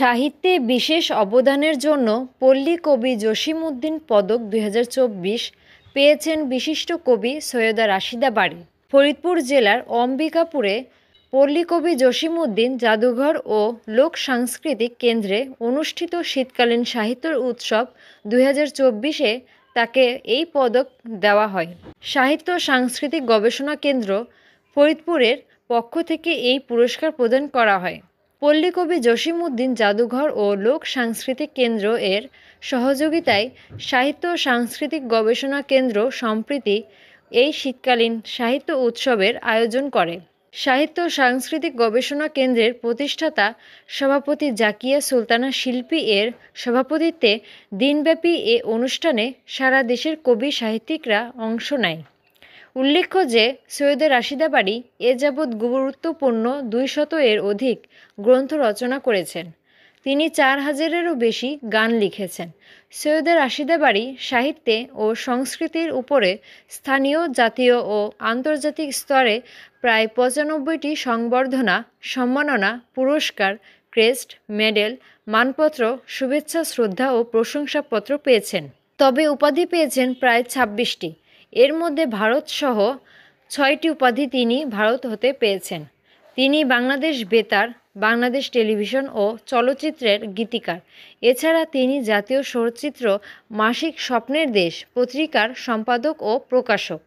সাহিত্যে বিশেষ অবদানের জন্য পল্লী কবি জসিম-উদ্দিন পদক ২০২৪ পেয়েছেন বিশিষ্ট কবি সৈয়দা রাশিদা বারী। ফরিদপুর জেলার অম্বিকাপুরে পল্লী কবি জসিম-উদ্দিন জাদুঘর ও লোক সাংস্কৃতিক কেন্দ্রে অনুষ্ঠিত শীতকালীন সাহিত্য উৎসব ২০২৪-এ তাকে এই পদক দেওয়া হয়। সাহিত্য সাংস্কৃতিক গবেষণা কেন্দ্র ফরিদপুরের পক্ষ থেকে এই পুরস্কার প্রদান করা হয়। পল্লী কবি জসিম-উদ্দিন জাদুঘর ও লোক সাংস্কৃতিক কেন্দ্র এর সহযোগিতায় সাহিত্য সাংস্কৃতিক গবেষণা কেন্দ্র সম্প্রতি এই শীতকালীন সাহিত্য উৎসবের আয়োজন করে। সাহিত্য সাংস্কৃতিক গবেষণা কেন্দ্রের প্রতিষ্ঠাতা সভাপতি জাকিয়া সুলতানা শিল্পী এর সভাপতিত্বে দিনব্যাপী এ অনুষ্ঠানে সারা দেশের কবি সাহিত্যিকরা অংশ নেয়। উল্লেখ্য যে সৈয়দা রাশিদা বারী এ যাবৎ গুরুত্বপূর্ণ ২০০ এর অধিক গ্রন্থ রচনা করেছেন। তিনি ৪,০০০-এরও বেশি গান লিখেছেন। সৈয়দা রাশিদা বারী সাহিত্যে ও সংস্কৃতির উপরে স্থানীয়, জাতীয় ও আন্তর্জাতিক স্তরে প্রায় ৯৫টি সংবর্ধনা, সম্মাননা, পুরস্কার, ক্রেস্ট, মেডেল, মানপত্র, শুভেচ্ছা, শ্রদ্ধা ও প্রশংসাপত্র পেয়েছেন। তবে উপাধি পেয়েছেন প্রায় ২৬টি। এর মধ্যে ভারতসহ ৬টি উপাধি তিনি ভারত হতে পেয়েছেন। তিনি বাংলাদেশ বেতার, বাংলাদেশ টেলিভিশন ও চলচ্চিত্রের গীতিকার। এছাড়া তিনি জাতীয় চলচ্চিত্র মাসিক স্বপ্নের দেশ পত্রিকার সম্পাদক ও প্রকাশক।